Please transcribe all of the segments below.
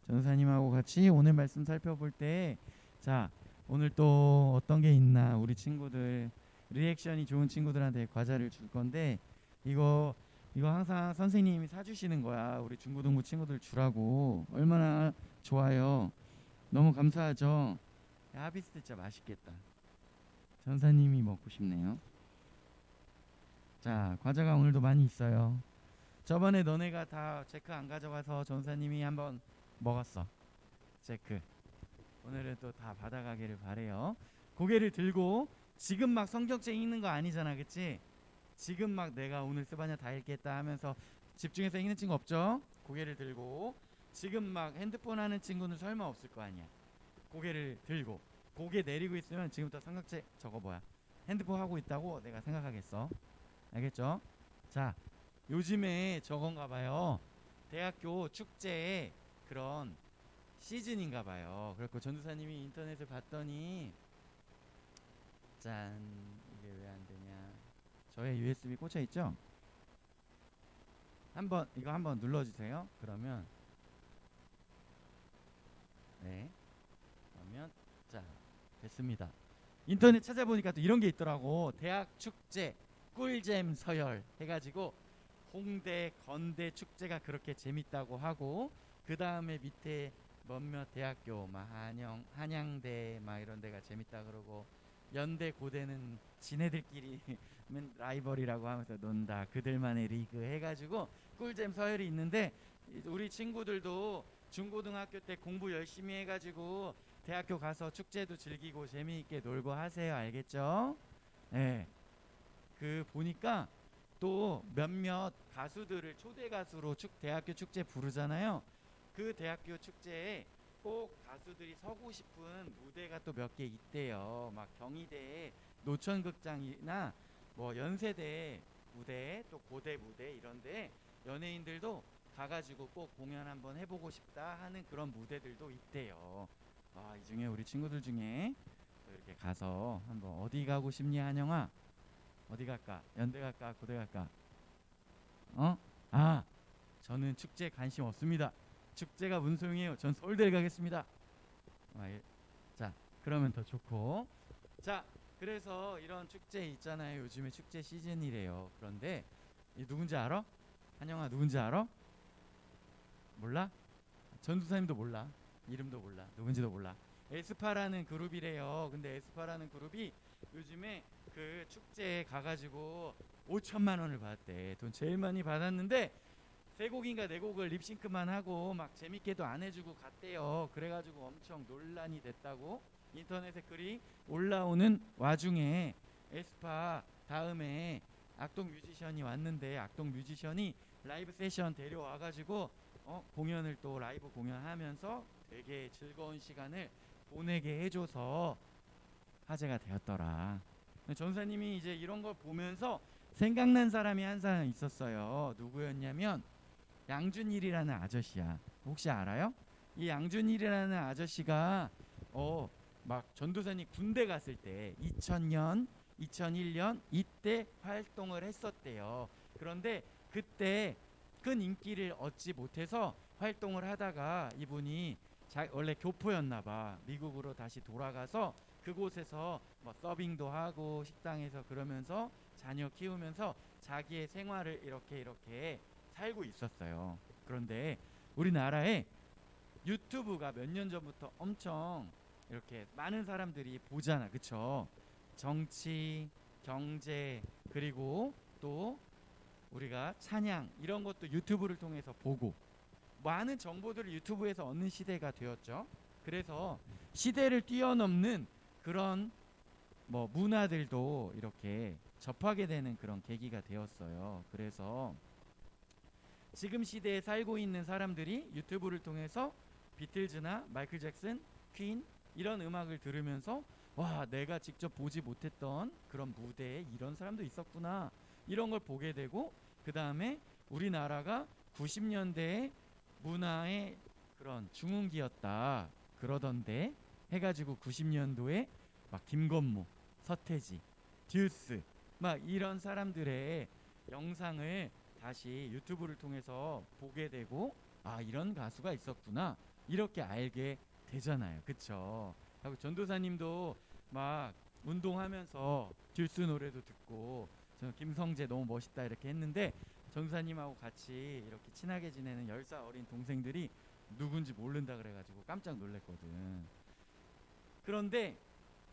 전사님하고 같이 오늘 말씀 살펴볼 때, 자, 오늘 또 어떤 게 있나, 우리 친구들 리액션이 좋은 친구들한테 과자를 줄 건데, 이거 이거 항상 선생님이 사주시는 거야. 우리 중고등부 친구들 주라고. 얼마나 좋아요. 너무 감사하죠. 하비스트 진짜 맛있겠다. 전사님이 먹고 싶네요. 자, 과자가 오늘도 많이 있어요. 저번에 너네가 다 체크 안 가져가서 전사님이 한번 먹었어. 체크. 오늘은 또 다 받아가기를 바래요. 고개를 들고, 지금 막 성경책 읽는 거 아니잖아, 그치? 지금 막 내가 오늘 스바냐 다 읽겠다 하면서 집중해서 읽는 친구 없죠? 고개를 들고, 지금 막 핸드폰 하는 친구는 설마 없을 거 아니야. 고개를 들고, 고개 내리고 있으면 지금부터 성경책 저거 뭐야, 핸드폰 하고 있다고 내가 생각하겠어. 알겠죠? 자, 요즘에 저건가 봐요. 대학교 축제에 그런 시즌인가 봐요. 그래서 전도사님이 인터넷을 봤더니, 짠, 이게 왜 안 되냐. 저의 USB 꽂혀 있죠? 한번 이거 한번 눌러 주세요. 그러면, 네. 그러면, 자, 됐습니다. 인터넷 찾아보니까 또 이런 게 있더라고. 대학 축제 꿀잼 서열 해 가지고 홍대 건대 축제가 그렇게 재밌다고 하고, 그 다음에 밑에 몇몇 대학교 막 한양대 막 이런 데가 재밌다 그러고, 연대 고대는 지네들끼리 맨 라이벌이라고 하면서 논다, 그들만의 리그 해가지고 꿀잼 서열이 있는데, 우리 친구들도 중고등학교 때 공부 열심히 해가지고 대학교 가서 축제도 즐기고 재미있게 놀고 하세요. 알겠죠? 네. 그 보니까 또 몇몇 가수들을 초대 가수로 대학교 축제 부르잖아요. 그 대학교 축제에 꼭 가수들이 서고 싶은 무대가 또 몇 개 있대요. 막 경희대 노천극장이나 뭐 연세대 무대, 또 고대 무대 이런데 연예인들도 가가지고 꼭 공연 한번 해보고 싶다 하는 그런 무대들도 있대요. 아, 이 중에 우리 친구들 중에 또 이렇게 가서 한번, 어디 가고 싶니 한영아? 어디 갈까? 연대 갈까? 고대 갈까? 어? 아, 저는 축제 관심 없습니다. 축제가 무슨 소용이에요? 전 서울대 가겠습니다. 아, 예. 자, 그러면 더 좋고. 자, 그래서 이런 축제 있잖아요. 요즘에 축제 시즌이래요. 그런데 이 누군지 알아? 한영아, 누군지 알아? 몰라? 전두사님도 몰라. 이름도 몰라. 누군지도 몰라. 에스파라는 그룹이래요. 근데 에스파라는 그룹이 요즘에 그 축제에 가가지고 5천만 원을 받았대. 돈 제일 많이 받았는데 세 곡인가 네 곡을 립싱크만 하고 막 재밌게도 안 해주고 갔대요. 그래가지고 엄청 논란이 됐다고 인터넷에 글이 올라오는 와중에, 에스파 다음에 악동 뮤지션이 왔는데, 악동 뮤지션이 라이브 세션 데려와가지고 공연을 또 라이브 공연하면서 되게 즐거운 시간을 보내게 해줘서 화제가 되었더라. 전사님이 이제 이런 걸 보면서 생각난 사람이 한 사람 있었어요. 누구였냐면 양준일이라는 아저씨야. 혹시 알아요? 이 양준일이라는 아저씨가 막 전도사님 군대 갔을 때 2000년, 2001년 이때 활동을 했었대요. 그런데 그때 큰 인기를 얻지 못해서 활동을 하다가 이분이 원래 교포였나 봐. 미국으로 다시 돌아가서 그곳에서 뭐 서빙도 하고 식당에서 그러면서 자녀 키우면서 자기의 생활을 이렇게 살고 있었어요. 그런데 우리나라에 유튜브가 몇 년 전부터 엄청 이렇게 많은 사람들이 보잖아, 그쵸? 정치, 경제, 그리고 또 우리가 찬양 이런 것도 유튜브를 통해서 보고, 많은 정보들을 유튜브에서 얻는 시대가 되었죠. 그래서 시대를 뛰어넘는 그런 뭐 문화들도 이렇게 접하게 되는 그런 계기가 되었어요. 그래서 지금 시대에 살고 있는 사람들이 유튜브를 통해서 비틀즈나 마이클 잭슨, 퀸 이런 음악을 들으면서, 와, 내가 직접 보지 못했던 그런 무대에 이런 사람도 있었구나, 이런 걸 보게 되고, 그 다음에 우리나라가 90년대에 문화의 그런 중흥기였다 그러던데 해가지고 90년도에 막 김건모, 서태지, 듀스 막 이런 사람들의 영상을 다시 유튜브를 통해서 보게 되고, 아, 이런 가수가 있었구나, 이렇게 알게 되잖아요. 그쵸? 하고 전도사님도 막 운동하면서 듀스 노래도 듣고 저 김성재 너무 멋있다 이렇게 했는데 전도사님하고 같이 이렇게 친하게 지내는 10살 어린 동생들이 누군지 모른다 그래가지고 깜짝 놀랐거든. 그런데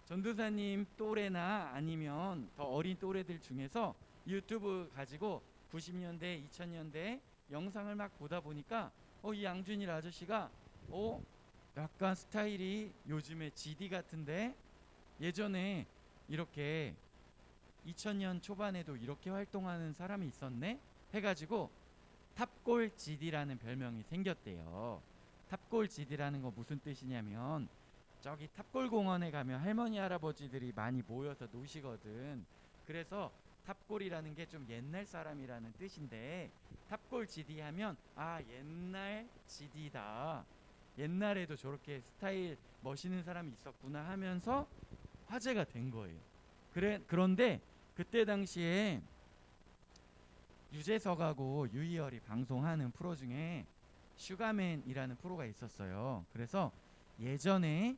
전도사님 또래나 아니면 더 어린 또래들 중에서 유튜브 가지고 90년대, 2000년대 영상을 막 보다 보니까 이 양준일 아저씨가 약간 스타일이 요즘에 GD 같은데 예전에 이렇게 2000년 초반에도 이렇게 활동하는 사람이 있었네 해가지고 탑골 GD라는 별명이 생겼대요. 탑골 GD라는 거 무슨 뜻이냐면 저기 탑골공원에 가면 할머니 할아버지들이 많이 모여서 노시거든. 그래서 탑골이라는 게 좀 옛날 사람이라는 뜻인데 탑골 GD 하면 옛날 GD다. 옛날에도 저렇게 스타일 멋있는 사람이 있었구나 하면서 화제가 된 거예요. 그런데 그때 당시에 유재석하고 유희열이 방송하는 프로 중에 슈가맨이라는 프로가 있었어요. 그래서 예전에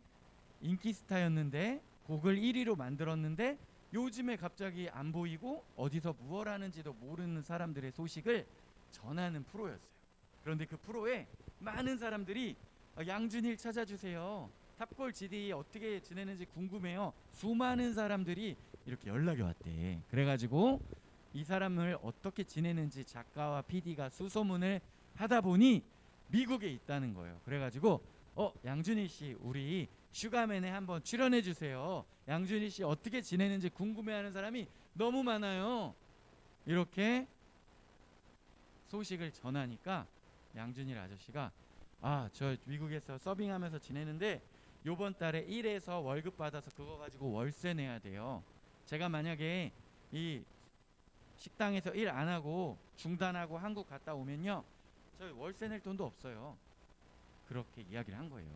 인기 스타였는데 곡을 1위로 만들었는데 요즘에 갑자기 안 보이고 어디서 무얼 하는지도 모르는 사람들의 소식을 전하는 프로였어요. 그런데 그 프로에 많은 사람들이 양준일 찾아주세요. 탑골 GD 어떻게 지내는지 궁금해요. 수많은 사람들이 이렇게 연락이 왔대. 그래가지고 이 사람을 어떻게 지내는지 작가와 PD가 수소문을 하다 보니 미국에 있다는 거예요. 그래가지고 양준일 씨 우리 슈가맨에 한번 출연해 주세요. 양준일 씨 어떻게 지내는지 궁금해하는 사람이 너무 많아요. 이렇게 소식을 전하니까 양준일 아저씨가 저 미국에서 서빙하면서 지내는데 요번 달에 1에서 월급 받아서 그거 가지고 월세 내야 돼요. 제가 만약에 이 식당에서 일 안 하고 중단하고 한국 갔다 오면요 저 월세 낼 돈도 없어요. 그렇게 이야기를 한 거예요.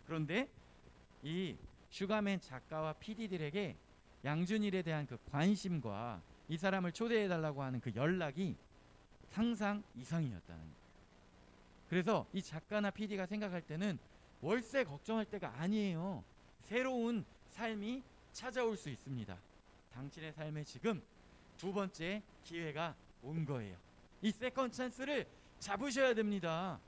그런데 이 슈가맨 작가와 PD들에게 양준일에 대한 그 관심과 이 사람을 초대해 달라고 하는 그 연락이 상상 이상이었다는 거예요. 그래서 이 작가나 PD가 생각할 때는 월세 걱정할 때가 아니에요. 새로운 삶이 찾아올 수 있습니다. 당신의 삶에 지금 두 번째 기회가 온 거예요. 이 세컨 찬스를 잡으셔야 됩니다.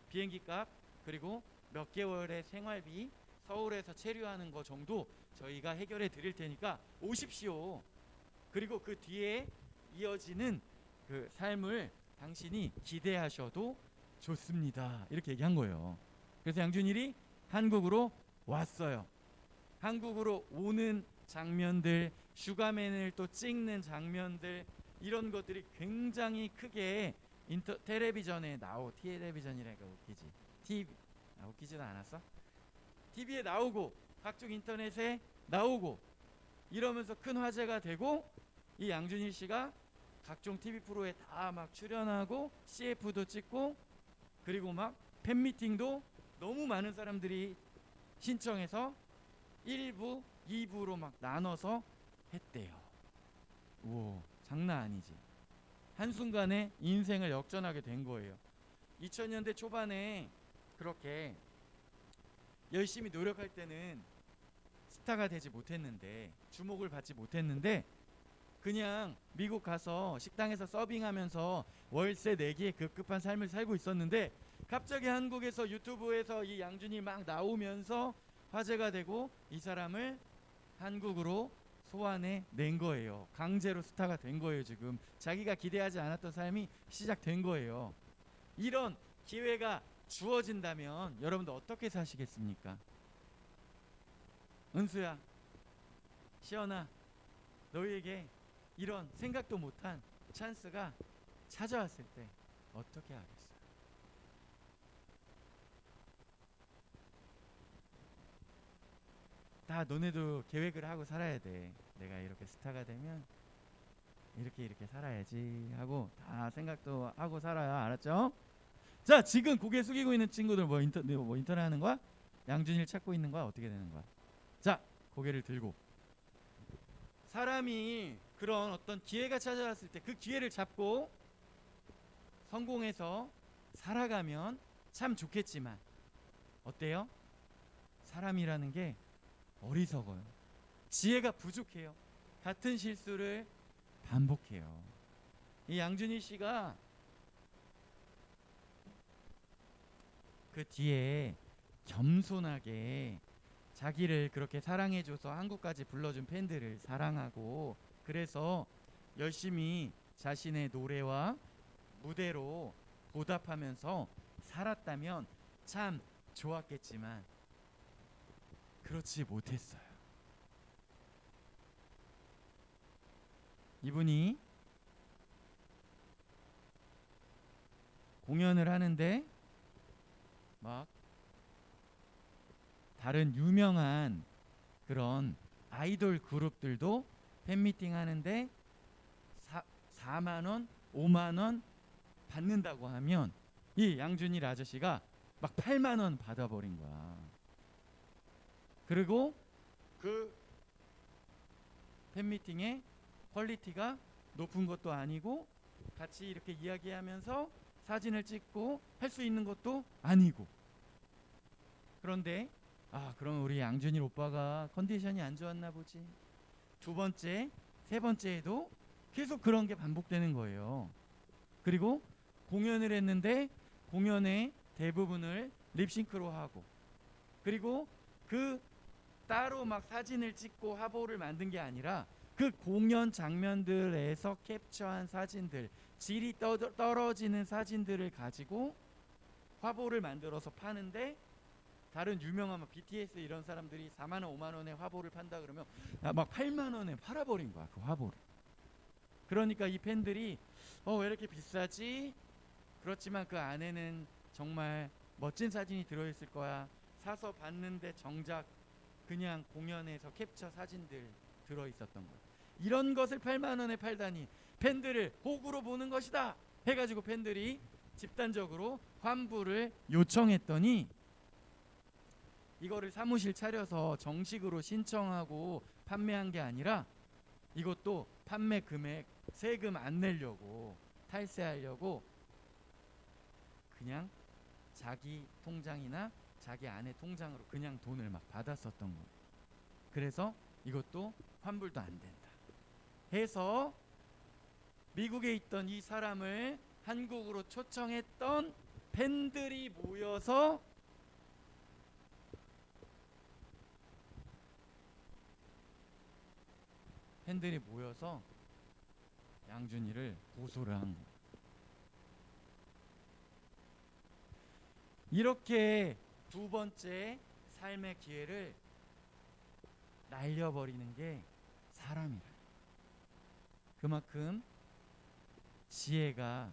비행기 값 그리고 몇 개월의 생활비 서울에서 체류하는 거 정도 저희가 해결해 드릴 테니까 오십시오. 그리고 그 뒤에 이어지는 그 삶을 당신이 기대하셔도 좋습니다. 이렇게 얘기한 거예요. 그래서 양준일이 한국으로 왔어요. 한국으로 오는 장면들, 슈가맨을 또 찍는 장면들 이런 것들이 굉장히 크게 텔레비전에 텔레비전이라니까 웃기지. TV 웃기지도 않았어? TV에 나오고 각종 인터넷에 나오고 이러면서 큰 화제가 되고 이 양준일 씨가 각종 TV 프로에 다 막 출연하고 CF도 찍고 그리고 막 팬미팅도 너무 많은 사람들이 신청해서 1부, 2부로 막 나눠서 했대요. 우와, 장난 아니지. 한순간에 인생을 역전하게 된 거예요. 2000년대 초반에 그렇게 열심히 노력할 때는 스타가 되지 못했는데 주목을 받지 못했는데 그냥 미국 가서 식당에서 서빙하면서 월세 내기에 급급한 삶을 살고 있었는데 갑자기 한국에서 유튜브에서 이 양준이 막 나오면서 화제가 되고 이 사람을 한국으로 소환해 낸 거예요. 강제로 스타가 된 거예요. 지금 자기가 기대하지 않았던 삶이 시작된 거예요. 이런 기회가 주어진다면 여러분들 어떻게 사시겠습니까? 은수야, 시연아, 너희에게 이런 생각도 못한 찬스가 찾아왔을 때 어떻게 하겠어? 다 너네도 계획을 하고 살아야 돼. 내가 이렇게 스타가 되면 이렇게 살아야지 하고 다 생각도 하고 살아야 알았죠? 자, 지금 고개 숙이고 있는 친구들 뭐 인터넷 하는 거야? 양준일 찾고 있는 거야? 어떻게 되는 거야? 자, 고개를 들고 사람이 그런 어떤 기회가 찾아왔을 때 그 기회를 잡고 성공해서 살아가면 참 좋겠지만 어때요? 사람이라는 게 어리석어요. 지혜가 부족해요. 같은 실수를 반복해요. 이 양준일 씨가 그 뒤에 겸손하게 자기를 그렇게 사랑해줘서 한국까지 불러준 팬들을 사랑하고, 그래서 열심히 자신의 노래와 무대로 보답하면서 살았다면 참 좋았겠지만 그렇지 못했어요. 이분이 공연을 하는데 막 다른 유명한 그런 아이돌 그룹들도 팬미팅 하는데 4만원, 5만원 받는다고 하면 이 양준일 아저씨가 막 8만원 받아버린 거야. 그리고 그 팬미팅의 퀄리티가 높은 것도 아니고 같이 이렇게 이야기하면서 사진을 찍고 할 수 있는 것도 아니고, 그런데 그럼 우리 양준일 오빠가 컨디션이 안 좋았나 보지. 두 번째, 세 번째에도 계속 그런 게 반복되는 거예요. 그리고 공연을 했는데 공연의 대부분을 립싱크로 하고, 그리고 그 따로 막 사진을 찍고 화보를 만든 게 아니라 그 공연 장면들에서 캡처한 사진들, 질이 떨어지는 사진들을 가지고 화보를 만들어서 파는데, 다른 유명한 BTS 이런 사람들이 4만원 5만원에 화보를 판다 그러면 막 8만원에 팔아버린 거야, 그 화보를. 그러니까 이 팬들이 왜 이렇게 비싸지? 그렇지만 그 안에는 정말 멋진 사진이 들어있을 거야. 사서 봤는데 정작 그냥 공연에서 캡처 사진들 들어있었던 거야. 이런 것을 8만원에 팔다니 팬들을 호구로 보는 것이다 해가지고 팬들이 집단적으로 환불을 요청했더니, 이거를 사무실 차려서 정식으로 신청하고 판매한 게 아니라 이것도 판매 금액 세금 안 내려고, 탈세하려고 그냥 자기 통장이나 자기 아내 통장으로 그냥 돈을 막 받았었던 거예요. 그래서 이것도 환불도 안 된다 해서 미국에 있던 이 사람을 한국으로 초청했던 팬들이 모여서 양준일을 고소를 한 거예요. 이렇게 두 번째 삶의 기회를 날려버리는 게 사람이라. 그만큼 지혜가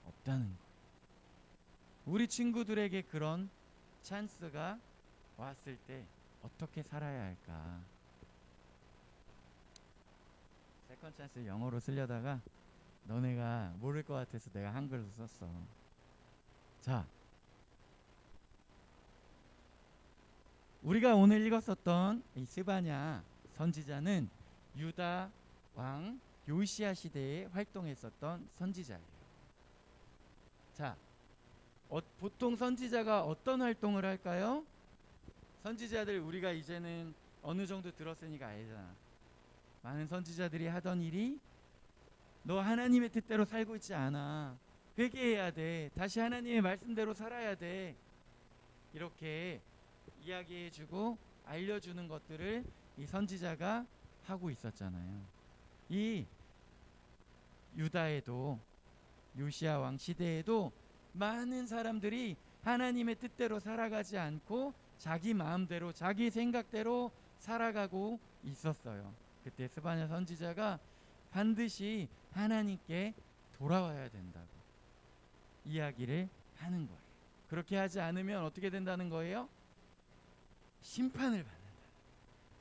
없다는 거예요. 우리 친구들에게 그런 찬스가 왔을 때 어떻게 살아야 할까? 세컨 찬스 영어로 쓰려다가 너네가 모를 것 같아서 내가 한글로 썼어. 자, 우리가 오늘 읽었었던 이 스바냐 선지자는 유다 왕 요시야 시대에 활동했었던 선지자예요. 자, 보통 선지자가 어떤 활동을 할까요? 선지자들 우리가 이제는 어느 정도 들었으니까 알잖아. 많은 선지자들이 하던 일이, 너 하나님의 뜻대로 살고 있지 않아. 회개해야 돼. 다시 하나님의 말씀대로 살아야 돼. 이렇게 이야기해주고 알려주는 것들을 이 선지자가 하고 있었잖아요. 이 유다에도 요시야 왕 시대에도 많은 사람들이 하나님의 뜻대로 살아가지 않고 자기 마음대로 자기 생각대로 살아가고 있었어요. 그때 스바냐 선지자가 반드시 하나님께 돌아와야 된다고 이야기를 하는 거예요. 그렇게 하지 않으면 어떻게 된다는 거예요? 심판을 받는다.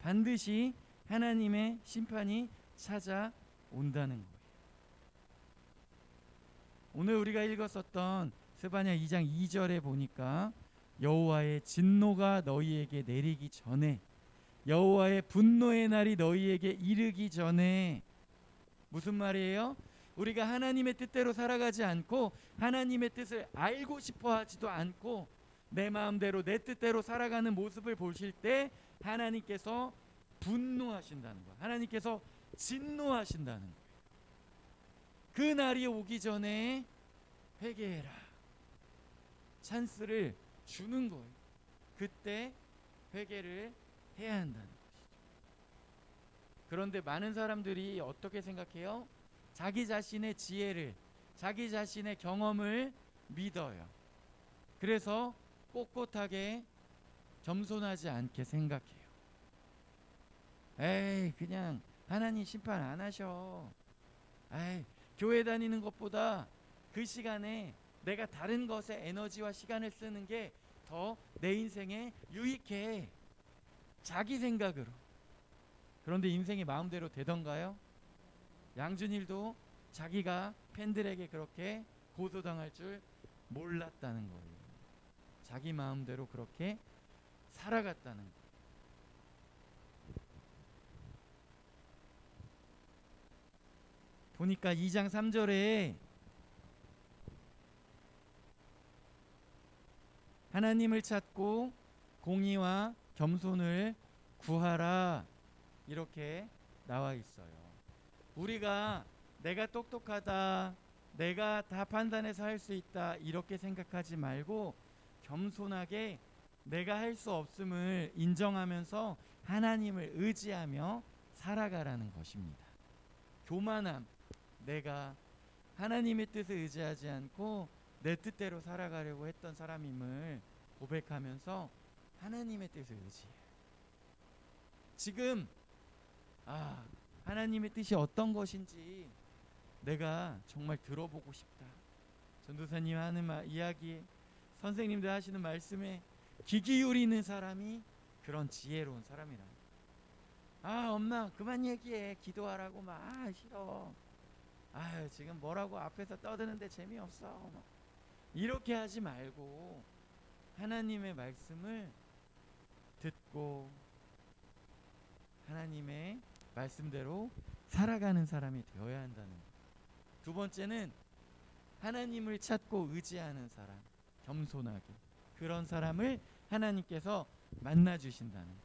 반드시 하나님의 심판이 찾아온다는 거예요. 오늘 우리가 읽었었던 스바냐 2장 2절에 보니까 여호와의 진노가 너희에게 내리기 전에, 여호와의 분노의 날이 너희에게 이르기 전에, 무슨 말이에요? 우리가 하나님의 뜻대로 살아가지 않고 하나님의 뜻을 알고 싶어 하지도 않고 내 마음대로 내 뜻대로 살아가는 모습을 보실 때 하나님께서 분노하신다는 거예요. 하나님께서 진노하신다는 거예요. 그 날이 오기 전에 회개해라. 찬스를 주는 거예요. 그때 회개를 해야 한다는 것이죠. 그런데 많은 사람들이 어떻게 생각해요? 자기 자신의 지혜를, 자기 자신의 경험을 믿어요. 그래서 꼿꼿하게 겸손하지 않게 생각해요. 에이, 그냥 하나님 심판 안 하셔. 에이, 교회 다니는 것보다 그 시간에 내가 다른 것에 에너지와 시간을 쓰는 게 더 내 인생에 유익해. 자기 생각으로. 그런데 인생이 마음대로 되던가요? 양준일도 자기가 팬들에게 그렇게 고소당할 줄 몰랐다는 거예요. 자기 마음대로 그렇게 살아갔다는 거예요. 보니까 2장 3절에 하나님을 찾고 공의와 겸손을 구하라 이렇게 나와 있어요. 우리가 내가 똑똑하다, 내가 다 판단해서 할 수 있다 이렇게 생각하지 말고 겸손하게 내가 할 수 없음을 인정하면서 하나님을 의지하며 살아가라는 것입니다. 교만함, 내가 하나님의 뜻을 의지하지 않고 내 뜻대로 살아가려고 했던 사람임을 고백하면서 하나님의 뜻을 의지해요. 지금 하나님의 뜻이 어떤 것인지 내가 정말 들어보고 싶다. 전도사님 하는 이야기, 선생님들 하시는 말씀에 귀 기울이는 사람이 그런 지혜로운 사람이라. 엄마 그만 얘기해. 기도하라고 막 싫어. 지금 뭐라고 앞에서 떠드는데 재미없어. 이렇게 하지 말고 하나님의 말씀을 듣고 하나님의 말씀대로 살아가는 사람이 되어야 한다는 거예요. 두 번째는 하나님을 찾고 의지하는 사람, 겸손하게 그런 사람을 하나님께서 만나 주신다는 거예요.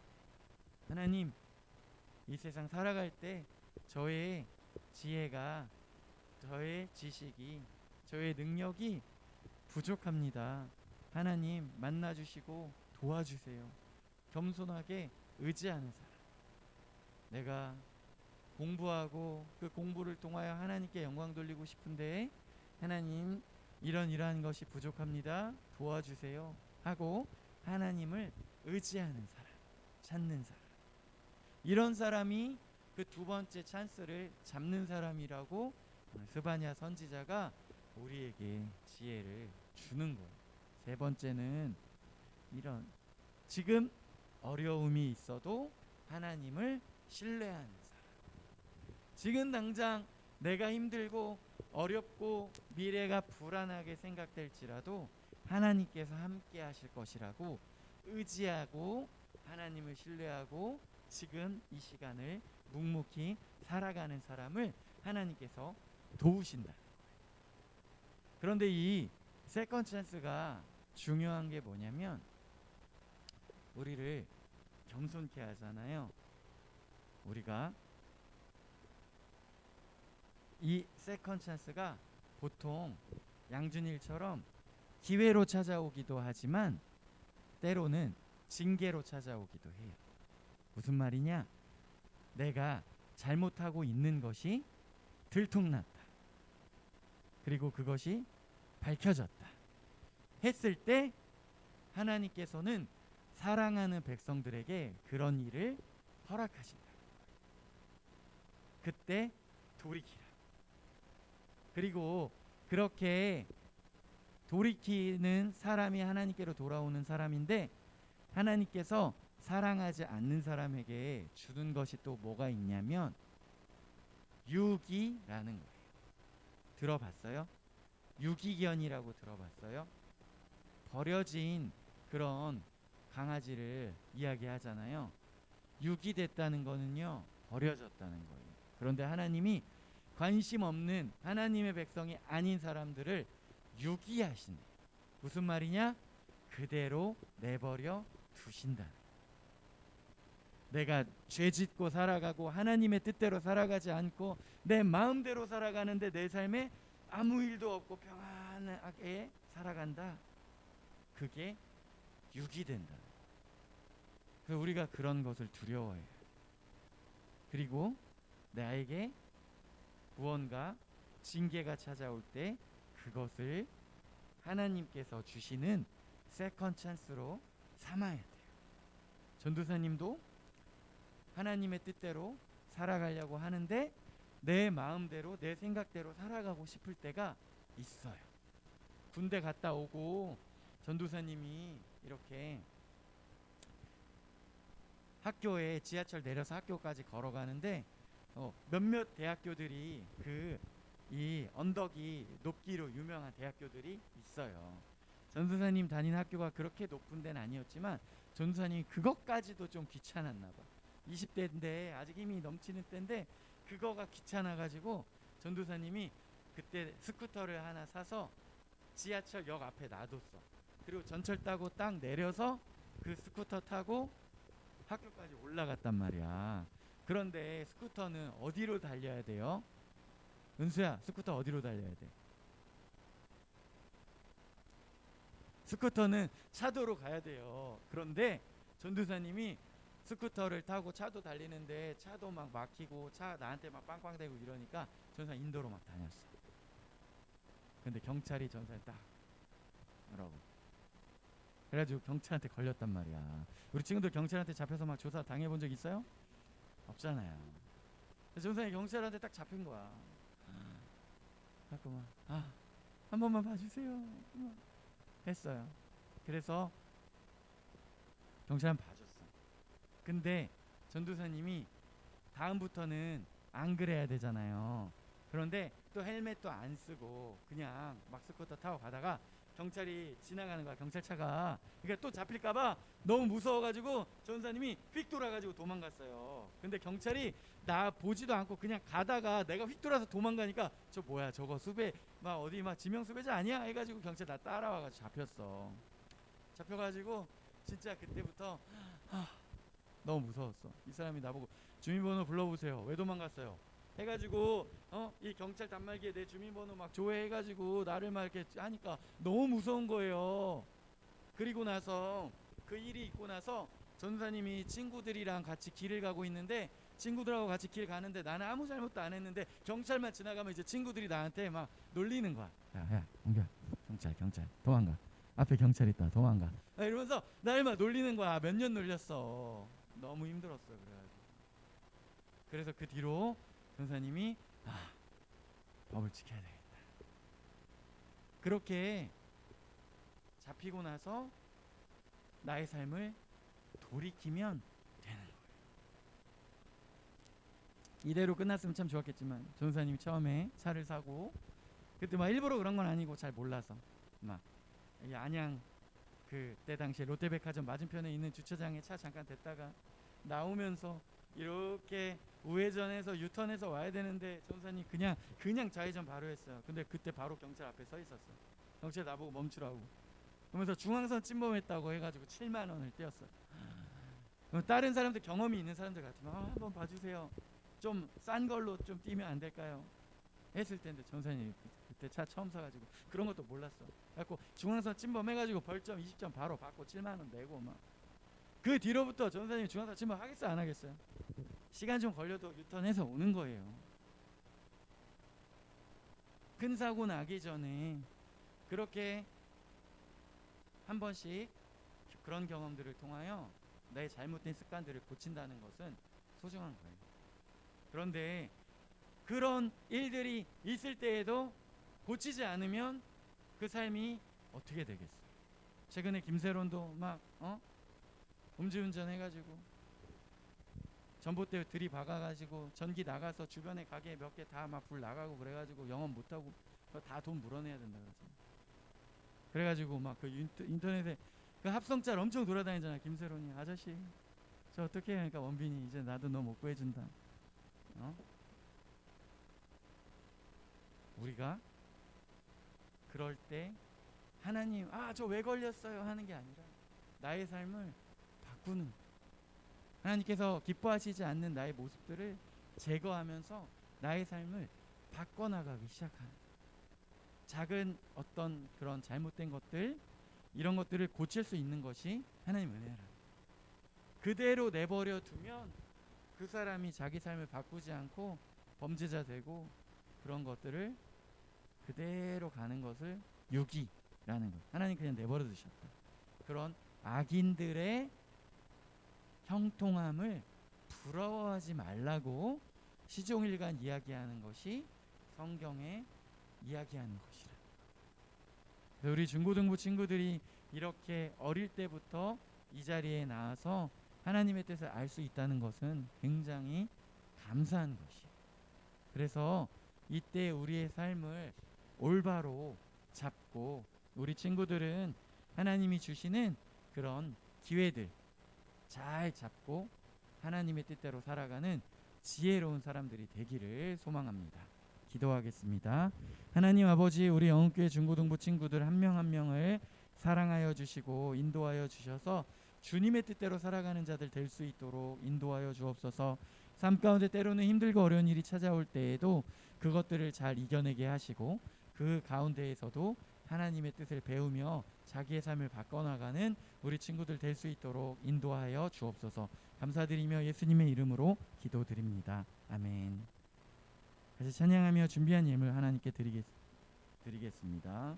하나님, 이 세상 살아갈 때 저의 지혜가, 저의 지식이, 저의 능력이 부족합니다. 하나님 만나 주시고 도와주세요. 겸손하게 의지하는 사람. 내가 공부하고 그 공부를 통하여 하나님께 영광 돌리고 싶은데 하나님 이러한 것이 부족합니다. 도와주세요 하고 하나님을 의지하는 사람, 찾는 사람. 이런 사람이 그 두 번째 찬스를 잡는 사람이라고 스바냐 선지자가 우리에게 지혜를 주는 거예요. 세 번째는 이런 지금 어려움이 있어도 하나님을 신뢰하는 사람. 지금 당장 내가 힘들고 어렵고 미래가 불안하게 생각될지라도 하나님께서 함께 하실 것이라고 의지하고 하나님을 신뢰하고 지금 이 시간을 묵묵히 살아가는 사람을 하나님께서 도우신다. 그런데 이 세컨 찬스가 중요한 게 뭐냐면 우리를 겸손케 하잖아요. 우리가 이 세컨 찬스가 보통 양준일처럼 기회로 찾아오기도 하지만 때로는 징계로 찾아오기도 해요. 무슨 말이냐? 내가 잘못하고 있는 것이 들통났다. 그리고 그것이 밝혀졌다. 했을 때 하나님께서는 사랑하는 백성들에게 그런 일을 허락하신다. 그때 돌이키라. 그리고 그렇게 돌이키는 사람이 하나님께로 돌아오는 사람인데 하나님께서 사랑하지 않는 사람에게 주는 것이 또 뭐가 있냐면 유기라는 거예요. 들어봤어요? 유기견이라고 들어봤어요? 버려진 그런 강아지를 이야기하잖아요. 유기됐다는 거는요, 버려졌다는 거예요. 그런데 하나님이 관심 없는 하나님의 백성이 아닌 사람들을 유기하신대요. 무슨 말이냐? 그대로 내버려 두신다. 내가 죄짓고 살아가고 하나님의 뜻대로 살아가지 않고 내 마음대로 살아가는데 내 삶에 아무 일도 없고 평안하게 살아간다. 그게 육이 된다. 그래서 우리가 그런 것을 두려워해요. 그리고 나에게 구원과 징계가 찾아올 때 그것을 하나님께서 주시는 세컨 찬스로 삼아야 돼요. 전도사님도 하나님의 뜻대로 살아가려고 하는데 내 마음대로 내 생각대로 살아가고 싶을 때가 있어요. 군대 갔다 오고 전도사님이 이렇게 학교에 지하철 내려서 학교까지 걸어가는데 몇몇 대학교들이 이 언덕이 높기로 유명한 대학교들이 있어요. 전도사님 다닌 학교가 그렇게 높은 데는 아니었지만 전도사님이 그것까지도 좀 귀찮았나 봐. 20대인데 아직 힘이 넘치는 때인데 그거가 귀찮아가지고 전도사님이 그때 스쿠터를 하나 사서 지하철 역 앞에 놔뒀어. 그리고 전철 타고 딱 내려서 그 스쿠터 타고 학교까지 올라갔단 말이야. 그런데 스쿠터는 어디로 달려야 돼요? 은수야, 스쿠터 어디로 달려야 돼? 스쿠터는 차도로 가야 돼요. 그런데 전도사님이 스쿠터를 타고 차도 달리는데 차도 막 막히고 차 나한테 막 빵빵대고 이러니까 전도사 인도로 막 다녔어. 근데 경찰이 전도사님 딱 뭐라고 그래가지고 경찰한테 걸렸단 말이야. 우리 친구들 경찰한테 잡혀서 막 조사 당해본 적 있어요? 없잖아요. 그래서 전도사님 경찰한테 딱 잡힌 거야. 자꾸만 한 번만 봐주세요 했어요. 그래서 경찰은 봐줬어. 근데 전도사님이 다음부터는 안 그래야 되잖아요. 그런데 또 헬멧도 안 쓰고 그냥 막 스쿠터 타고 가다가 경찰이 지나가는 거야. 경찰차가. 그러니까 또 잡힐까봐 너무 무서워가지고 전도사님이 휙 돌아가지고 도망갔어요. 근데 경찰이 나 보지도 않고 그냥 가다가 내가 휙 돌아서 도망가니까 저 뭐야 저거 수배 막 어디 막 지명 수배자 아니야 해가지고 경찰 나 따라와가지고 잡혔어. 잡혀가지고 진짜 그때부터 너무 무서웠어. 이 사람이 나보고 주민번호 불러보세요. 왜 도망갔어요? 해가지고 이 경찰 단말기에 내 주민번호 막 조회해가지고 나를 막 이렇게 하니까 너무 무서운 거예요. 그리고 나서 그 일이 있고 나서 전도사님이 친구들이랑 같이 길을 가고 있는데 친구들하고 같이 길 가는데 나는 아무 잘못도 안 했는데 경찰만 지나가면 이제 친구들이 나한테 막 놀리는 거야. 야 옮겨. 경찰 도망가. 앞에 경찰 있다 도망가. 이러면서 나를 막 놀리는 거야. 몇 년 놀렸어. 너무 힘들었어. 그래서 그 뒤로 전사님이 법을 지켜야 되겠다. 그렇게 잡히고 나서 나의 삶을 돌이키면 되는 거예요. 이대로 끝났으면 참 좋았겠지만 전사님이 처음에 차를 사고 그때 막 일부러 그런 건 아니고 잘 몰라서 막 안양 그때 당시에 롯데백화점 맞은편에 있는 주차장에 차 잠깐 댔다가 나오면서 이렇게 우회전해서 유턴해서 와야 되는데 전사님 그냥 좌회전 바로 했어요. 근데 그때 바로 경찰 앞에 서 있었어. 경찰 나보고 멈추라고 그러면서 중앙선 침범했다고 해가지고 7만 원을 떼었어요. 다른 사람들 경험이 있는 사람들 같으면 한번 봐주세요. 좀 싼 걸로 좀 뛰면 안 될까요? 했을 텐데 전사님 그때 차 처음 사가지고 그런 것도 몰랐어. 그래갖고 중앙선 침범해가지고 벌점 20점 바로 받고 7만 원 내고 막 그 뒤로부터 전사님 중앙선 침범 하겠어요 안 하겠어요? 시간 좀 걸려도 유턴해서 오는 거예요. 큰 사고 나기 전에 그렇게 한 번씩 그런 경험들을 통하여 내 잘못된 습관들을 고친다는 것은 소중한 거예요. 그런데 그런 일들이 있을 때에도 고치지 않으면 그 삶이 어떻게 되겠어요? 최근에 김세론도 막 음주운전 해가지고 전봇대 들이박아가지고 전기 나가서 주변에 가게 몇 개 다 막 불 나가고 그래가지고 영업 못하고 다 돈 물어내야 된다 그러지. 그래가지고 막 그 인터넷에 그 합성짤 엄청 돌아다니잖아. 김세론이 아저씨 저 어떻게 해야 하니까 원빈이 이제 나도 너 못 구해준다. 우리가 그럴 때 하나님 저 왜 걸렸어요 하는 게 아니라 나의 삶을 바꾸는 거예요. 하나님께서 기뻐하시지 않는 나의 모습들을 제거하면서 나의 삶을 바꿔나가기 시작하는 거예요. 작은 어떤 그런 잘못된 것들, 이런 것들을 고칠 수 있는 것이 하나님의 은혜라. 그대로 내버려 두면 그 사람이 자기 삶을 바꾸지 않고 범죄자 되고 그런 것들을 그대로 가는 것을 유기라는 거예요. 하나님 그냥 내버려 두셨다. 그런 악인들의 형통함을 부러워하지 말라고 시종일관 이야기하는 것이 성경에 이야기하는 것이라. 우리 중고등부 친구들이 이렇게 어릴 때부터 이 자리에 나와서 하나님의 뜻을 알 수 있다는 것은 굉장히 감사한 것이에요. 그래서 이때 우리의 삶을 올바로 잡고 우리 친구들은 하나님이 주시는 그런 기회들 잘 잡고 하나님의 뜻대로 살아가는 지혜로운 사람들이 되기를 소망합니다. 기도하겠습니다. 하나님 아버지, 우리 영흥교회 중고등부 친구들 한 명 한 명을 사랑하여 주시고 인도하여 주셔서 주님의 뜻대로 살아가는 자들 될 수 있도록 인도하여 주옵소서. 삶 가운데 때로는 힘들고 어려운 일이 찾아올 때에도 그것들을 잘 이겨내게 하시고 그 가운데에서도 하나님의 뜻을 배우며 자기의 삶을 바꿔나가는 우리 친구들 될 수 있도록 인도하여 주옵소서. 감사드리며 예수님의 이름으로 기도드립니다. 아멘. 다시 찬양하며 준비한 예물 하나님께 드리겠습니다.